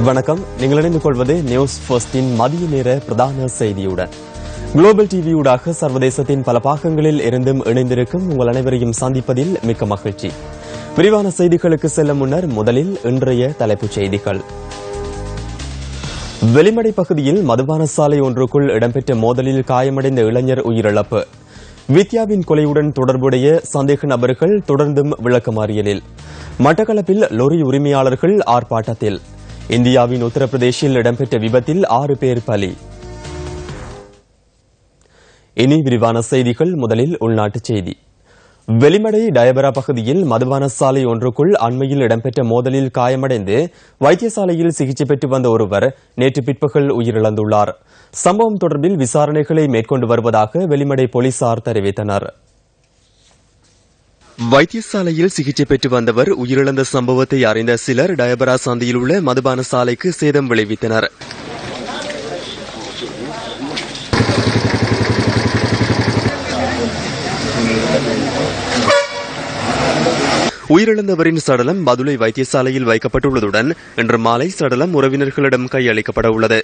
வணக்கம். நீங்கள் இணைந்து கொள்வது நியூஸ் ஃபர்ஸ்டின் மதிய நேர பிரதான செய்தியுடன். குளோபல் டிவியூடாக சர்வதேசத்தின் பல பாகங்களில் இருந்தும் இணைந்திருக்கும் உங்கள் அனைவரையும் சந்திப்பதில் மிக்க மகிழ்ச்சி. விரிவான செய்திகளுக்கு செல்லும் முன்னர் முதலில் இன்றைய தலைப்புச் செய்திகள். வெளிமடை பகுதியில் மதுபான சாலை ஒன்றுக்குள் இடம்பெற்ற மோதலில் காயமடைந்த இளைஞர் உயிரிழப்பு. வித்யாவின் கொலையுடன் தொடர்புடைய சந்தேக நபர்கள் தொடர்ந்தும் விளக்கமறியலில். மட்டக்களப்பில் லொரி உரிமையாளர்கள் ஆர்ப்பாட்டத்தில். இந்தியாவின் உத்தரப்பிரதேசில் இடம்பெற்ற விபத்தில் 6 பேர் பலி. இனி விரிவான செய்திகள். முதலில் உள்நாட்டுச் செய்தி. வெளிமடை டயபரா பகுதியில் மதுபான சாலை ஒன்றுக்குள் அண்மையில் இடம்பெற்ற மோதலில் காயமடைந்து வைத்தியசாலையில் சிகிச்சை பெற்று வந்த ஒருவர் நேற்று பிற்பகல் உயிரிழந்துள்ளார். சம்பவம் தொடர்பில் விசாரணைகளை மேற்கொண்டு வருவதாக வெளிமடை போலீசார் தெரிவித்தனர். வைத்தியசாலையில் சிகிச்சை பெற்று வந்தவர் உயிரிழந்த சம்பவத்தை அறிந்த சிலர் டயபரா சந்தையில் உள்ள மதுபான சாலைக்கு சேதம் விளைவித்தனர். உயிரிழந்தவரின் சடலம் பதுளை வைத்தியசாலையில் வைக்கப்பட்டுள்ளதுடன் இன்று மாலை சடலம் உறவினர்களிடம் கையளிக்கப்பட உள்ளது.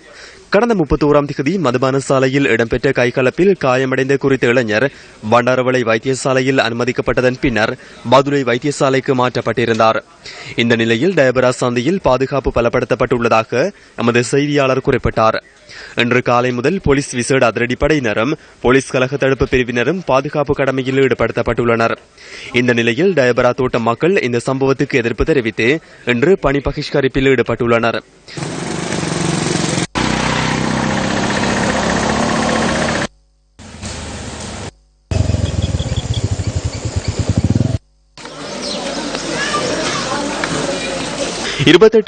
கடந்த 31ஆம் தேதி மதுபான சாலையில் இடம்பெற்ற கைகலப்பில் காயமடைந்த குறித்த இளைஞர் பண்டாரவளை வைத்தியசாலையில் அனுமதிக்கப்பட்டதன் பின்னர் பதுளை வைத்தியசாலைக்கு மாற்றப்பட்டிருந்தார். இந்த நிலையில் டயபரா சந்தையில் பாதுகாப்பு பலப்படுத்தப்பட்டுள்ளதாக எமது செய்தியாளர் குறிப்பிட்டார். இன்று காலை முதல் போலீஸ் விசேட அதிரடிப்படையினரும் போலீஸ் கழக தடுப்பு பிரிவினரும் பாதுகாப்பு கடமையில் ஈடுபடுத்தப்பட்டுள்ளனர். இந்த நிலையில் டயபரா தோட்ட மக்கள் இந்த சம்பவத்துக்கு எதிர்ப்பு தெரிவித்து இன்று பணி பகிஷ்கரிப்பில் ஈடுபட்டுள்ளனர்.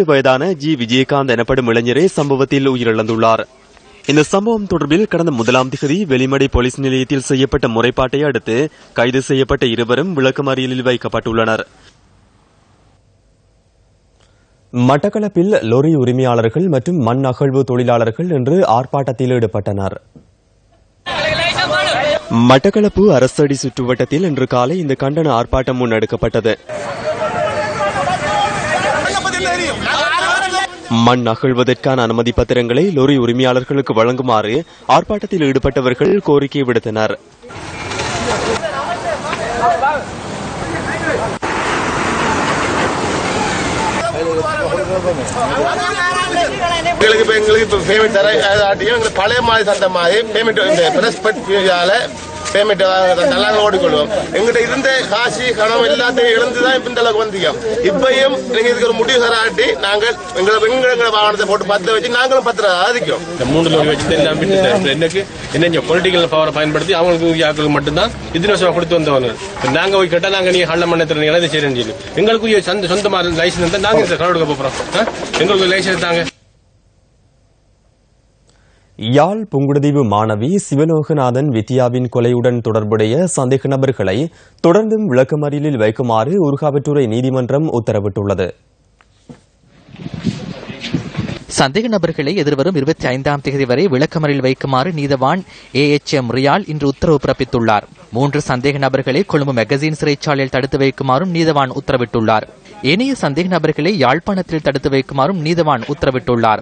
வயதான ஜி விஜயகாந்த் எனப்படும் இளைஞரே சம்பவத்தில் உயிரிழந்துள்ளார். இந்த சம்பவம் தொடர்பில் கடந்த 1ஆம் தேதி வெளிமடை போலீஸ் நிலையத்தில் செய்யப்பட்ட முறைப்பாட்டை அடுத்து கைது செய்யப்பட்ட இருவரும் விளக்கமறியலில் வைக்கப்பட்டுள்ளனர். மட்டக்களப்பில் லொரி உரிமையாளர்கள் மற்றும் மண் அகழ்வு தொழிலாளர்கள் இன்று ஆர்ப்பாட்டத்தில் ஈடுபட்டனர். மட்டக்களப்பு அரசடி சுற்றுவட்டத்தில் இன்று காலை இந்த கண்டன ஆர்ப்பாட்டம் முன்னெடுக்கப்பட்டது. மண் அகழ்வதற்கான அனுமதி பத்திரங்களை லொரி உரிமையாளர்களுக்கு வழங்குமாறு ஆர்ப்பாட்டத்தில் ஈடுபட்டவர்கள் கோரிக்கை விடுத்தனர். பழைய மாதிரி சந்த மாதிரி பேமெண்ட் நல்லா ஓடிக்கொள்வோம். எங்கிட்ட இருந்த காசு கணம் எல்லாத்தையும் இழந்துதான் இப்ப இந்த அளவுக்கு வந்தீங்க. இப்பயும் நீங்க இதுக்கு ஒரு முடிவு தராட்டி நாங்கள் எங்களை வாகனத்தை போட்டு பத்த வச்சு நாங்களும் பத்திரம் ஆதிக்கும். இந்த 3 லோரி வச்சு எனக்கு என்ன பொலிட்டிக்கல் பவரை பயன்படுத்தி அவங்களுக்கு மட்டும்தான் இத்தனை வருஷம் கொடுத்து வந்தவங்க. நாங்க போய் கேட்டா நாங்க நீங்க கள்ள மண்ணை திறனீங்களா இதை செய்யறேன்னு சொல்லி எங்களுக்கு சொந்தமா லைசன்ஸ் தான் நாங்க கடவுளுக்கு போறோம். எங்களுக்கு லைசன்ஸ் தாங்க. யாழ் புங்குடுதீவு மாணவி சிவலோகநாதன் வித்யாவின் கொலையுடன் தொடர்புடைய சந்தேக நபர்களை தொடர்ந்தும் விளக்கமறியலில் வைக்குமாறு ஊர்காவற்றுறை நீதிமன்றம் உத்தரவிட்டுள்ளது. சந்தேக நபர்களை எதிர்வரும் 25ஆம் தேதி வரை விளக்கமறியலில் வைக்குமாறு நீதவான் AHM ரியால் இன்று உத்தரவு பிறப்பித்துள்ளார். 3 சந்தேக நபர்களை கொழும்பு மெகசின் சிறைச்சாலையில் தடுத்து வைக்குமாறும் நீதவான் உத்தரவிட்டுள்ளார். ஏனைய சந்தேக நபர்களை யாழ்ப்பாணத்தில் தடுத்து வைக்குமாறும் நீதவான் உத்தரவிட்டுள்ளார்.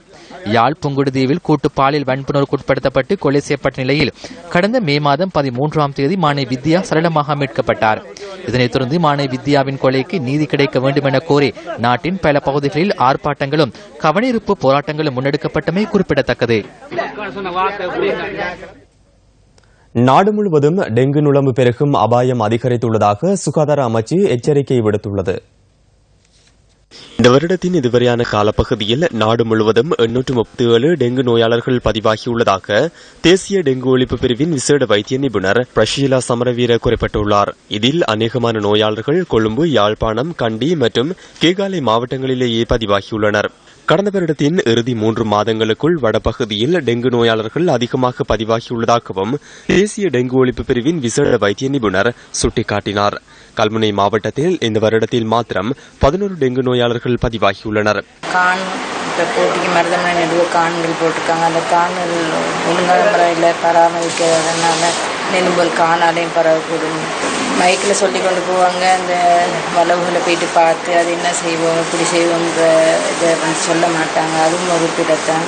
யாழ் புங்குடுதீவில் கூட்டு பாலியல் வன்புணர்வுக்கு உட்படுத்தப்பட்டு கொலை செய்யப்பட்ட நிலையில் கடந்த மே மாதம் 13ஆம் தேதி மாணவி வித்யா சரளமாக மீட்கப்பட்டார். இதனைத் தொடர்ந்து மாணவி வித்யாவின் கொலைக்கு நீதி கிடைக்க வேண்டும் என கோரி நாட்டின் பல பகுதிகளில் ஆர்ப்பாட்டங்களும் கவனிருப்பு போராட்டங்களும் முன்னெடுக்கப்பட்டமை குறிப்பிடத்தக்கது. நாடு முழுவதும் டெங்கு நுளம்பு பெருகும் அபாயம் அதிகரித்துள்ளதாக சுகாதார அமைச்சு எச்சரிக்கை விடுத்துள்ளது. இந்த வருடத்தின் இதுவரையான காலப்பகுதியில் நாடு முழுவதும் 837 டெங்கு நோயாளர்கள் பதிவாகியுள்ளதாக தேசிய டெங்கு ஒழிப்பு பிரிவின் விசேட வைத்திய நிபுணர் பிரஷீலா சமரவீர குறிப்பிட்டுள்ளார். இதில் அநேகமான நோயாளர்கள் கொழும்பு, யாழ்ப்பாணம், கண்டி மற்றும் கேகாலை மாவட்டங்களிலேயே பதிவாகியுள்ளனர். கடந்த வருடத்தின் இறுதி 3 மாதங்களுக்குள் வடபகுதியில் டெங்கு நோயாளர்கள் அதிகமாக பதிவாகியுள்ளதாகவும் தேசிய டெங்கு ஒழிப்பு பிரிவின் விசேட வைத்திய நிபுணர் சுட்டிக்காட்டினார். கல்முனை மாவட்டத்தில் இந்த வருடத்தில் மாத்திரம் 11 டெங்கு நோயாளர்கள் பதிவாகியுள்ளனர். இப்போ போட்டிக்கு மருதமனை நடுவு கான்கள் போட்டிருக்காங்க. அந்த கான்கள் ஒழுங்கான முறையில் பராமரிக்கிறதுனால நெலும்பல் காணாலையும் பரவக்கூடும். மைக்கில் சொல்லி கொண்டு போவாங்க. அந்த வளவுகளை போயிட்டு பார்த்து அது என்ன செய்வோம் இப்படி செய்வோன்ற இதை சொல்ல மாட்டாங்க. அதுவும் ஒரு பிடத்தான்.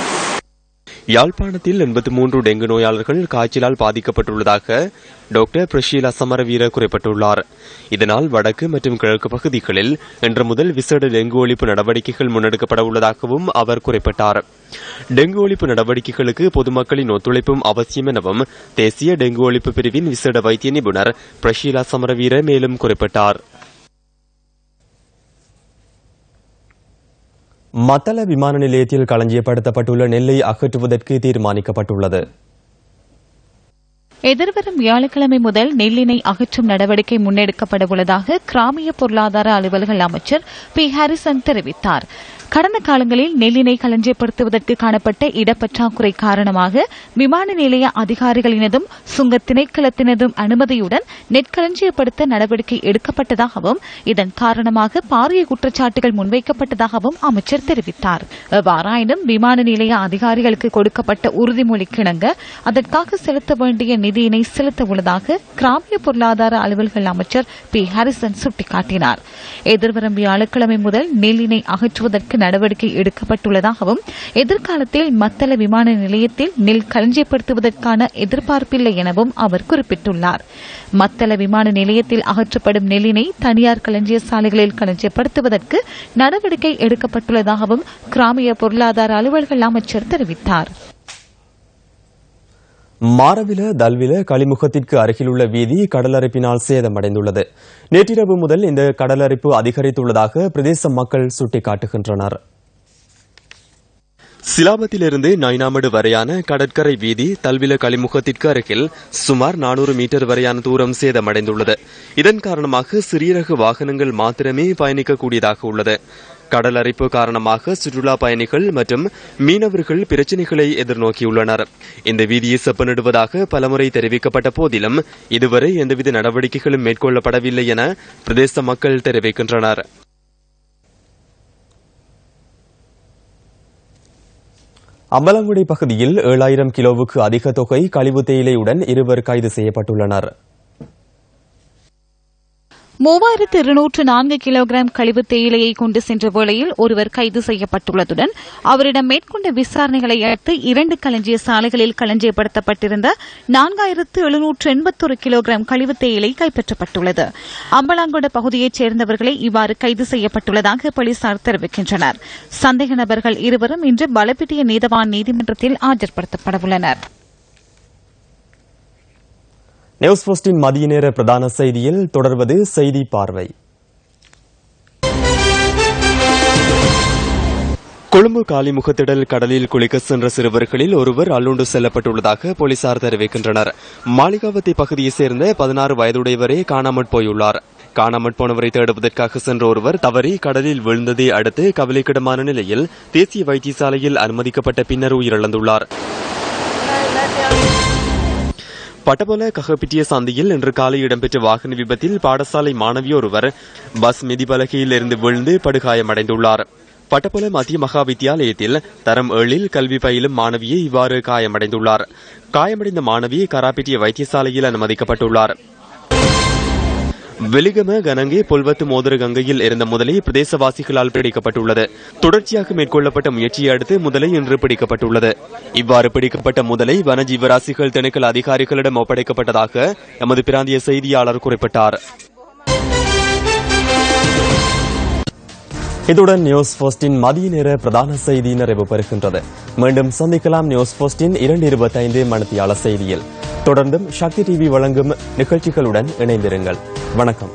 யாழ்ப்பாணத்தில் 83 டெங்கு நோயாளர்கள் காய்ச்சலால் பாதிக்கப்பட்டுள்ளதாக டாக்டர் பிரஷீலா சமரவீர குறிப்பிட்டுள்ளார். இதனால் வடக்கு மற்றும் கிழக்கு பகுதிகளில் இன்று முதல் விசேட டெங்கு ஒழிப்பு நடவடிக்கைகள் முன்னெடுக்கப்பட உள்ளதாகவும் அவர் குறிப்பிட்டார். டெங்கு ஒழிப்பு நடவடிக்கைகளுக்கு பொதுமக்களின் ஒத்துழைப்பும் அவசியம் எனவும் தேசிய டெங்கு ஒழிப்பு பிரிவின் விசேட வைத்திய நிபுணர் பிரஷீலா சமரவீர மேலும் குறிப்பிட்டார். மத்தள விமான நிலையத்தில் களஞ்சியப்படுத்தப்பட்டுள்ள நெல்லை அகற்றுவதற்கு தீர்மானிக்கப்பட்டுள்ளது. எதிர்வரும் வியாழக்கிழமை முதல் நெல்லினை அகற்றும் நடவடிக்கை முன்னெடுக்கப்பட உள்ளதாக கிராமிய பொருளாதார அலுவல்கள் அமைச்சர் பி ஹாரிசன் தெரிவித்தார். கடந்த காலங்களில் நெல்லினை களஞ்சியப்படுத்துவதற்கு காணப்பட்ட இடப்பற்றாக்குறை காரணமாக விமான நிலைய அதிகாரிகளினதும் சுங்க திணைக்களத்தினதும் அனுமதியுடன் நெற்களஞ்சியப்படுத்த நடவடிக்கை எடுக்கப்பட்டதாகவும் இதன் காரணமாக பாரிய குற்றச்சாட்டுகள் முன்வைக்கப்பட்டதாகவும் அமைச்சர் தெரிவித்தார். எவ்வாறாயினும் விமான நிலைய அதிகாரிகளுக்கு கொடுக்கப்பட்ட உறுதிமொழிக்கிணங்க அதற்காக செலுத்த வேண்டிய நிதியினை செலுத்த உள்ளதாக கிராமிய பொருளாதார அலுவல்கள் அமைச்சர் பி ஹாரிசன் சுட்டிக்காட்டினார். எதிர்வரும் வியாழக்கிழமை முதல் நெல்லினை அகற்றுவதற்கு நடவடிக்கை எடுக்கப்பட்டுள்ளதாகவும் எதிர்காலத்தில் மத்தள விமான நிலையத்தில் நெல் களஞ்சியப்படுத்துவதற்கான எதிர்பார்ப்பில்லை எனவும் அவர் குறிப்பிட்டுள்ளார். மத்தள விமான நிலையத்தில் அகற்றப்படும் நெல்லினை தனியார் களஞ்சிய சாலைகளில் களஞ்சியப்படுத்துவதற்கு நடவடிக்கை எடுக்கப்பட்டுள்ளதாகவும் கிராமிய பொருளாதார அலுவல்கள் அமைச்சர் தெரிவித்தார். மாரவில தல்வில களிமுகத்திற்கு அருகிலுள்ள வீதி கடலரிப்பினால் சேதமடைந்துள்ளது. நேற்றிரவு முதல் இந்த கடலரிப்பு அதிகரித்துள்ளதாக பிரதேச மக்கள் சுட்டிக்காட்டுகின்றனர். சிலாபத்திலிருந்து நைனாமடு வரையான கடற்கரை வீதி தல்வில களிமுகத்திற்கு அருகில் சுமார் 400 மீட்டர் வரையான தூரம் சேதமடைந்துள்ளது. இதன் காரணமாக சிறிய ரக வாகனங்கள் மாத்திரமே பயணிக்கக்கூடியதாக உள்ளது. கடல் அரிப்பு காரணமாக சுற்றுலா பயணிகள் மற்றும் மீனவர்கள் பிரச்சினைகளை எதிர்நோக்கியுள்ளனர். இந்த வீதியை செப்பனிடுவதாக பலமுறை தெரிவிக்கப்பட்ட போதிலும் இதுவரை எந்தவித நடவடிக்கைகளும் மேற்கொள்ளப்படவில்லை என பிரதேச மக்கள் தெரிவிக்கின்றனர். அம்பலங்குடி பகுதியில் 7000 கிலோவுக்கு அதிக தொகை கழிவு தேயிலையுடன் 2 கைது செய்யப்பட்டுள்ளனர். 3204 கிலோகிராம் கழிவு தேயிலையை கொண்டு சென்ற வேளையில் ஒருவர் கைது செய்யப்பட்டுள்ளதுடன் அவரிடம் மேற்கொண்ட விசாரணைகளை அடுத்து 2 களஞ்சிய சாலைகளில் களஞ்சியப்படுத்தப்பட்டிருந்த 4781 கிலோகிராம் கழிவு தேயிலை கைப்பற்றப்பட்டுள்ளது. அம்பலாங்கொட பகுதியைச் சேர்ந்தவர்களை இவ்வாறு கைது செய்யப்பட்டுள்ளதாக போலீசார் தெரிவிக்கின்றனர். சந்தேக நபர்கள் இருவரும் இன்று பலப்பிட்டிய நீதவான் நீதிமன்றத்தில் ஆஜர்படுத்தப்படவுள்ளனர். நியூஸ் போஸ்டின் மதிய நேர பிரதான செய்தியில் தொடர்வது செய்தி பார்வை. கொழும்பு காலிமுகத்திடல் கடலில் குளிக்க சென்ற சிறுவர்களில் ஒருவர் அள்ளுண்டு செல்லப்பட்டுள்ளதாக போலீசார் தெரிவிக்கின்றனர். மாளிகாவத்தை பகுதியைச் சேர்ந்த 16 வயதுடையவரே காணாமற் போயுள்ளார். காணாமற் போனவரை தேடுவதற்காக சென்ற ஒருவர் தவறி கடலில் விழுந்ததை அடுத்து கவலைக்கிடமான நிலையில் தேசிய வைத்தியசாலையில் அனுமதிக்கப்பட்ட பின்னர் உயிரிழந்துள்ளார். பட்டபொல ககப்பிட்டிய சந்தையில் இன்று காலை இடம்பெற்ற வாகன விபத்தில் பாடசாலை மாணவி ஒருவர் பஸ் மிதிபலகையில் இருந்து விழுந்து படுகாயமடைந்துள்ளார். பட்டபொல மத்திய மகா வித்தியாலயத்தில் தரம் 7 கல்வி பயிலும் மாணவியை இவ்வாறு காயமடைந்துள்ளார். காயமடைந்த மாணவி கராப்பிட்டிய வைத்தியசாலையில் அனுமதிக்கப்பட்டுள்ளார். வெலிகம கனங்கே பொல்வத்து மோதிர கங்கையில் இருந்த முதலை பிரதேசவாசிகளால் பிடிக்கப்பட்டுள்ளது. தொடர்ச்சியாக மேற்கொள்ளப்பட்ட முயற்சியை அடுத்து முதலை இன்று பிடிக்கப்பட்டுள்ளது. இவ்வாறு பிடிக்கப்பட்ட முதலை வனஜீவராசிகள் திணைக்கள அதிகாரிகளிடம் ஒப்படைக்கப்பட்டதாக எமது பிராந்திய செய்தியாளர் குறிப்பிட்டார். இத்துடன் நியூஸ் போஸ்டின் மதிய நேர பிரதான செய்தி நிறைவு பெறுகின்றது. மீண்டும் சந்திக்கலாம் நியூஸ் போஸ்டின் 2:25 மணித்தியால செய்தியில். தொடர்ந்தும் சக்தி டிவி வழங்கும் நிகழ்ச்சிகளுடன் இணைந்திருங்கள். வணக்கம்.